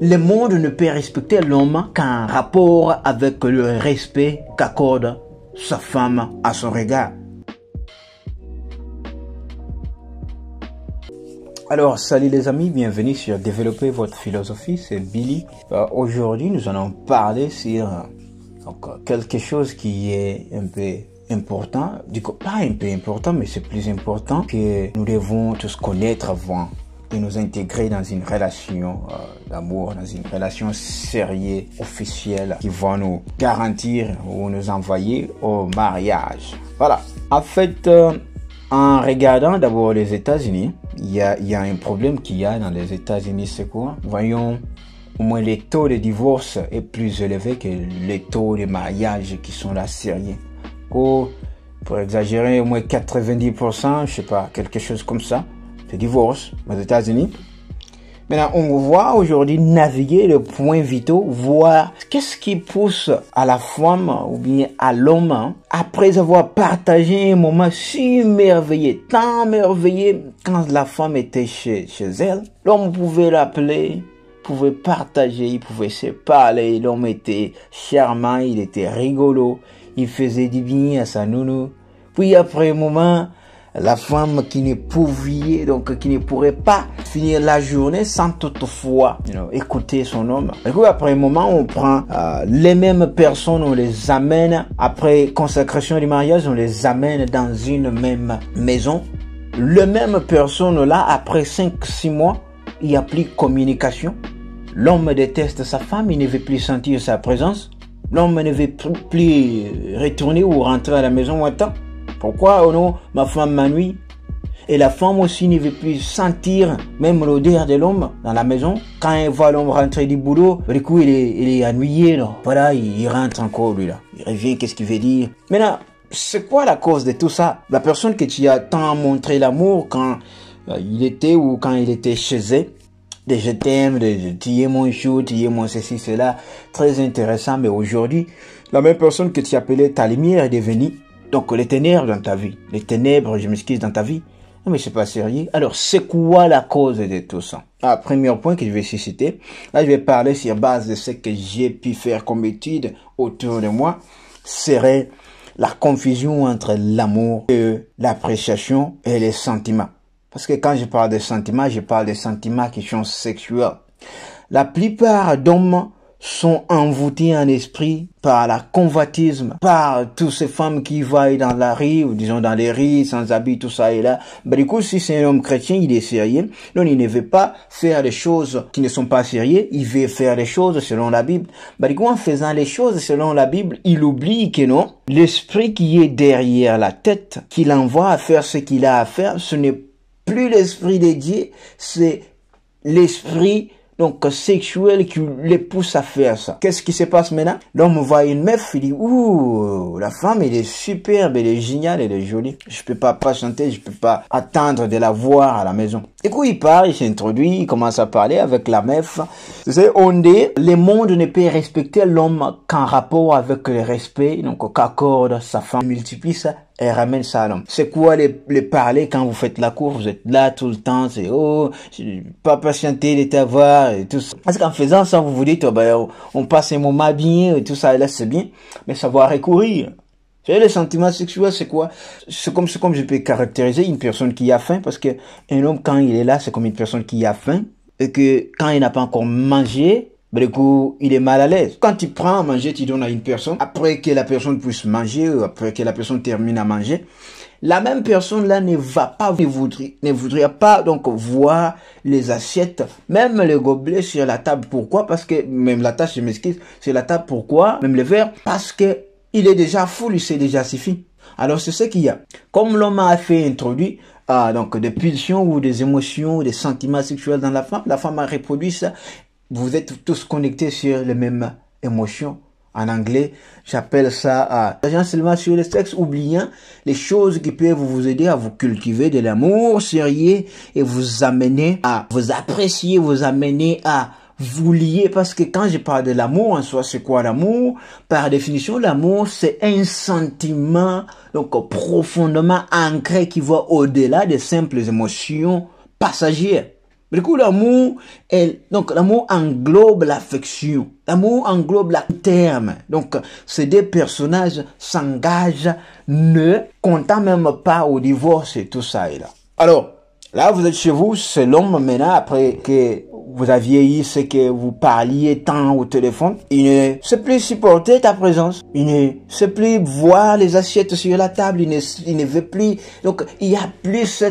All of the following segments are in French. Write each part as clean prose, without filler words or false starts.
Le monde ne peut respecter l'homme qu'en rapport avec le respect qu'accorde sa femme à son regard. Alors, salut les amis, bienvenue sur Développer votre philosophie, c'est Billy. Aujourd'hui, nous allons parler sur quelque chose qui est un peu important. Du coup, pas un peu important, mais c'est plus important que nous devons tous connaître avant de nous intégrer dans une relation d'amour, dans une relation sérieuse, officielle, qui va nous garantir ou nous envoyer au mariage. Voilà. En fait, en regardant d'abord les États-Unis, il y a un problème qu'il y a dans les États-Unis, c'est quoi? Voyons, au moins les taux de divorce est plus élevé que les taux de mariage qui sont là sérieux. Pour exagérer, au moins 90%, je sais pas, quelque chose comme ça, de divorce aux États-Unis. Maintenant, on voit aujourd'hui naviguer le point vitaux, voir qu'est-ce qui pousse à la femme ou bien à l'homme, après avoir partagé un moment si merveilleux, tant merveilleux, quand la femme était chez elle. L'homme pouvait l'appeler, pouvait partager, il pouvait se parler, l'homme était charmant, il était rigolo, il faisait du bien à sa nounou. Puis après un moment, la femme qui ne pouvait, donc qui ne pourrait pas finir la journée sans toutefois écouter son homme. Et puis après un moment, on prend les mêmes personnes, on les amène, après consécration du mariage, on les amène dans une même maison. Les mêmes personnes là, après 5-6 mois, il n'y a plus de communication. L'homme déteste sa femme, il ne veut plus sentir sa présence. L'homme ne veut plus retourner ou rentrer à la maison. Attends. Pourquoi, oh non, ma femme m'ennuie? Et la femme aussi ne veut plus sentir même l'odeur de l'homme dans la maison. Quand elle voit l'homme rentrer du boulot, du coup, il est ennuyé, là. Voilà, il rentre encore, lui, là. Il revient, qu'est-ce qu'il veut dire? Maintenant, c'est quoi la cause de tout ça? La personne que tu as tant montré l'amour quand il était ou quand il était chez elle, de je t'aime, de tu es mon chou, tu es mon ceci, cela, très intéressant, mais aujourd'hui, la même personne que tu appelais ta lumière est devenue donc les ténèbres dans ta vie, les ténèbres, je m'excuse, dans ta vie, mais c'est pas sérieux. Alors c'est quoi la cause de tout ça? Premier point que je vais citer, là je vais parler sur base de ce que j'ai pu faire comme étude autour de moi, serait la confusion entre l'amour et l'appréciation et les sentiments. Parce que quand je parle de sentiments, je parle de sentiments qui sont sexuels. La plupart d'hommes sont envoûtés en esprit par la convoitisme, par toutes ces femmes qui vont dans la rue, ou disons dans les rues, sans habit, tout ça et là. Du coup, si c'est un homme chrétien, il est sérieux. Donc, il ne veut pas faire des choses qui ne sont pas sérieuses. Il veut faire des choses selon la Bible. Du coup, en faisant les choses selon la Bible, il oublie que non, l'esprit qui est derrière la tête, qui l'envoie à faire ce qu'il a à faire, ce n'est plus l'esprit de Dieu, c'est l'esprit donc sexuel qui les pousse à faire ça. Qu'est-ce qui se passe maintenant? L'homme voit une meuf, il dit ouh, la femme elle est superbe, elle est géniale, elle est jolie. Je peux pas chanter, je peux pas attendre de la voir à la maison. Et puis il part, il s'introduit, il commence à parler avec la meuf. Tu sais, on dit le monde ne peut respecter l'homme qu'en rapport avec le respect donc qu'accorde sa femme. Il multiplie ça et ramène ça à l'homme. C'est quoi les parler quand vous faites la cour? Vous êtes là tout le temps, c'est oh, pas patienter de t'avoir et tout ça. Parce qu'en faisant ça, vous vous dites, oh, ben, on passe un moment bien et tout ça, et là c'est bien, mais ça va recourir. Vous savez, les sentiments sexuels, c'est quoi? C'est comme je peux caractériser une personne qui a faim, parce que un homme, quand il est là, c'est comme une personne qui a faim, et que quand il n'a pas encore mangé, du coup, il est mal à l'aise. Quand tu prends à manger, tu donnes à une personne, après que la personne puisse manger, ou après que la personne termine à manger, la même personne là ne voudrait pas donc voir les assiettes, même les gobelets sur la table. Pourquoi? Parce que, même la tâche, je m'excuse, sur la table, pourquoi? Même le verre, parce que il est déjà full, il s'est déjà suffi. Alors c'est ce qu'il y a. Comme l'homme a fait introduit donc des pulsions ou des émotions, des sentiments sexuels dans la femme a reproduit ça. Vous êtes tous connectés sur les mêmes émotions. En anglais, j'appelle ça seulement sur le sexe, oubliant les choses qui peuvent vous aider à vous cultiver de l'amour sérieux et vous amener à vous apprécier, vous amener à vous lier. Parce que quand je parle de l'amour en soi, c'est quoi l'amour? Par définition, l'amour, c'est un sentiment donc profondément ancré qui va au-delà des simples émotions passagères. Du coup, donc l'amour englobe l'affection. L'amour englobe la terme. Donc, ces deux personnages s'engagent, ne comptant même pas au divorce et tout ça et là. Alors, là, vous êtes chez vous, c'est l'homme maintenant, après que vous aviez eu ce que vous parliez tant au téléphone, il ne sait plus supporter ta présence. Il ne sait plus voir les assiettes sur la table. Il ne veut plus. Donc, il y a plus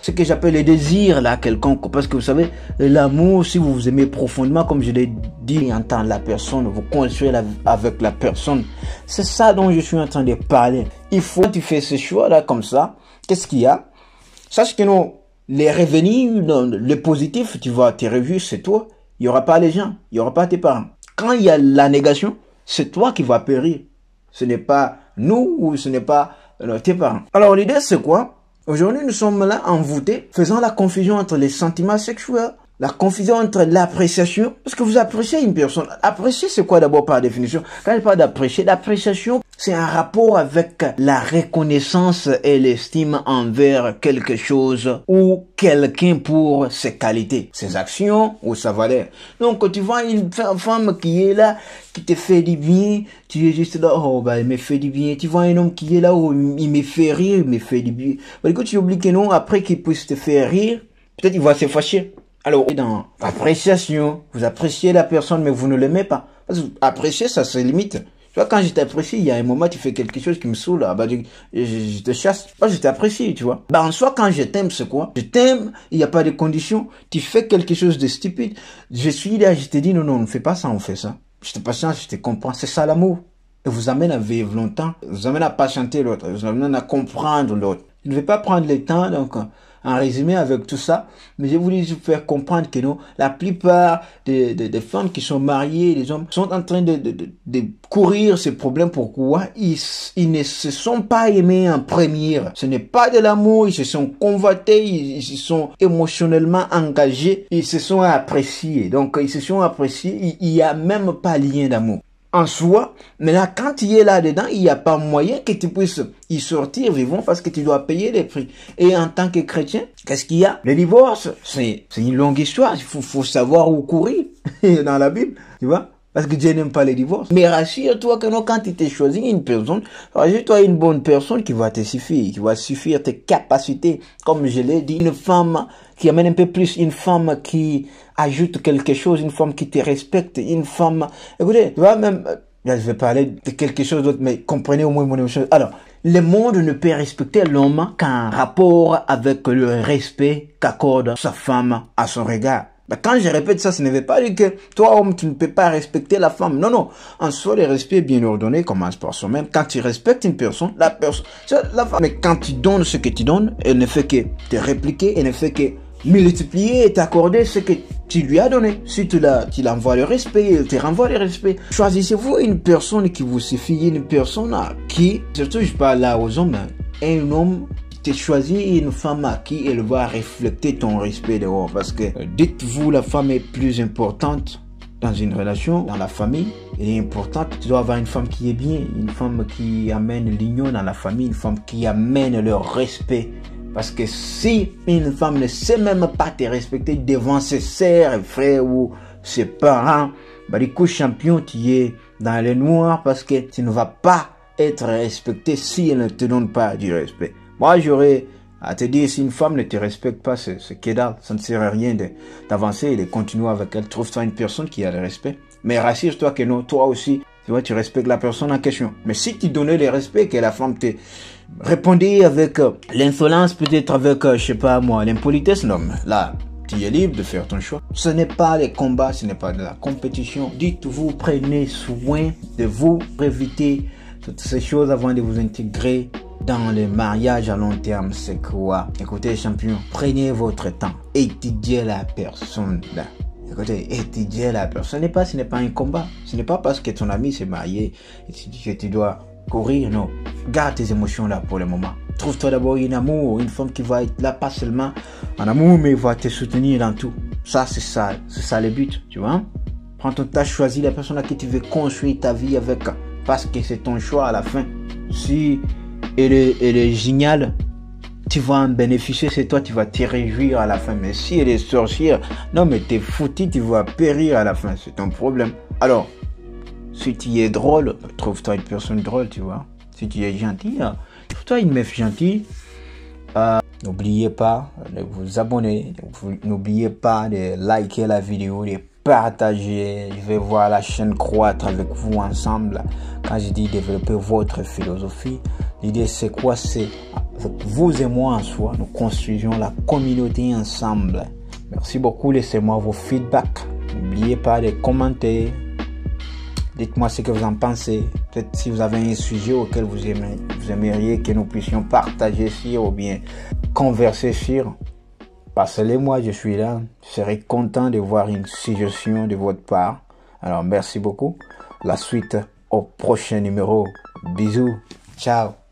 ce que j'appelle le désir là, quelconque. Parce que vous savez, l'amour, si vous vous aimez profondément, comme je l'ai dit, entendre la personne, vous construire avec la personne. C'est ça dont je suis en train de parler. Il faut que tu fais ce choix là comme ça. Qu'est-ce qu'il y a? Sache que nous, les revenus, le positif, tu vois, tes revues, c'est toi. Il n'y aura pas les gens, il n'y aura pas tes parents. Quand il y a la négation, c'est toi qui vas périr. Ce n'est pas nous ou ce n'est pas tes parents. Alors l'idée c'est quoi? Aujourd'hui nous sommes là envoûtés, faisant la confusion entre les sentiments sexuels, la confusion entre l'appréciation, parce que vous appréciez une personne. Apprécier, c'est quoi d'abord par définition? Quand je parle d'apprécier, l'appréciation, c'est un rapport avec la reconnaissance et l'estime envers quelque chose ou quelqu'un pour ses qualités, ses actions ou sa valeur. Donc, tu vois une femme qui est là, qui te fait du bien, tu es juste là, oh, bah, il me fait du bien. Tu vois un homme qui est là, oh, il me fait rire, il me fait du bien. Bah, écoute, tu oublies que non, après qu'il puisse te faire rire, peut-être il va se fâcher. Alors, dans l'appréciation, vous appréciez la personne, mais vous ne l'aimez pas. Parce que apprécier, ça se limite. Tu vois, quand je t'apprécie, il y a un moment, tu fais quelque chose qui me saoule, bah, je te chasse. Moi, je t'apprécie, tu vois. Bah, en soi, quand je t'aime, c'est quoi? Je t'aime, il n'y a pas de conditions. Tu fais quelque chose de stupide. Je suis là, je te dis, non, non, on ne fait pas ça, on fait ça. Je te patiente, je te comprends. C'est ça l'amour. Et vous amène à vivre longtemps. Vous amène à patienter l'autre. Vous amène à comprendre l'autre. Je ne vais pas prendre le temps, donc, en résumé avec tout ça, mais je voulais vous faire comprendre que non, la plupart des femmes qui sont mariées, les hommes, sont en train de courir ces problèmes. Pourquoi? Ils ne se sont pas aimés en première. Ce n'est pas de l'amour, ils se sont convoités, ils se sont émotionnellement engagés, ils se sont appréciés. Donc, ils se sont appréciés, il n'y a même pas lien d'amour en soi, mais là, quand tu es là-dedans, il n'y a pas moyen que tu puisses y sortir vivant parce que tu dois payer les prix. Et en tant que chrétien, qu'est-ce qu'il y a? Le divorce, c'est une longue histoire. Il faut savoir où courir dans la Bible, tu vois? Parce que Dieu n'aime pas les divorces. Mais rassure-toi que non, quand tu t'es choisi une personne, rassure-toi une bonne personne qui va te suffire, qui va suffire tes capacités. Comme je l'ai dit, une femme qui amène un peu plus, une femme qui ajoute quelque chose, une femme qui te respecte, une femme... Écoutez, tu vois, même... Là, je vais parler de quelque chose d'autre, mais comprenez au moins mon émotion. Alors, le monde ne peut respecter l'homme qu'en rapport avec le respect qu'accorde sa femme à son regard. Quand je répète ça, ce ne veut pas dire que toi, homme, tu ne peux pas respecter la femme. Non, non. En soi, le respect bien ordonné commence par soi-même. Quand tu respectes une personne, la femme. Mais quand tu donnes ce que tu donnes, elle ne fait que te répliquer, elle ne fait que multiplier et t'accorder ce que tu lui as donné. Si tu l'envoies le respect, elle te renvoie le respect. Choisissez-vous une personne qui vous suffit, une personne qui, surtout je parle là aux hommes, un homme, tu choisis une femme à qui elle va refléter ton respect dehors. Parce que, dites-vous, la femme est plus importante dans une relation, dans la famille. Elle est importante. Tu dois avoir une femme qui est bien, une femme qui amène l'union dans la famille, une femme qui amène le respect. Parce que si une femme ne sait même pas te respecter devant ses sœurs, frères ou ses parents, bah du coup, champion, tu es dans le noir parce que tu ne vas pas être respecté si elle ne te donne pas du respect. Moi, j'aurais à te dire, si une femme ne te respecte pas, c'est que dalle. Ça ne sert à rien d'avancer et de continuer avec elle. Trouve-toi une personne qui a le respect. Mais rassure-toi que non, toi aussi, tu vois, tu respectes la personne en question. Mais si tu donnais le respect, que la femme te répondait avec l'insolence, peut-être avec, je sais pas moi, l'impolitesse, non, là, tu es libre de faire ton choix. Ce n'est pas les combats, ce n'est pas de la compétition. Dites-vous, prenez soin de vous, évitez toutes ces choses avant de vous intégrer dans le mariage à long terme. C'est quoi? Écoutez, champion, prenez votre temps, étudiez la personne là. Écoutez, étudiez la personne. Ce n'est pas un combat. Ce n'est pas parce que ton ami s'est marié que tu dois courir, non. Garde tes émotions là pour le moment. Trouve-toi d'abord une amour, une femme qui va être là pas seulement en amour, mais va te soutenir dans tout. Ça, c'est ça le but, tu vois. Prends ton temps, choisis la personne à qui tu veux construire ta vie avec, parce que c'est ton choix à la fin. Si elle est géniale, tu vas en bénéficier, c'est toi, tu vas te réjouir à la fin. Mais si elle est sorcière, non mais t'es foutu, tu vas périr à la fin, c'est ton problème. Alors, si tu es drôle, trouve-toi une personne drôle, tu vois. Si tu es gentil, trouve-toi une meuf gentille. N'oubliez pas de vous abonner, n'oubliez pas de liker la vidéo, de partager. Je vais voir la chaîne croître avec vous ensemble. Quand je dis développer votre philosophie, l'idée c'est quoi? C'est avec vous et moi en soi, nous construisons la communauté ensemble. Merci beaucoup, laissez-moi vos feedbacks. N'oubliez pas de commenter. Dites-moi ce que vous en pensez. Peut-être si vous avez un sujet auquel vous aimeriez que nous puissions partager sur ou bien converser sur. Passez-les-moi, je suis là. Je serai content de voir une suggestion de votre part. Alors, merci beaucoup. La suite au prochain numéro. Bisous. Ciao.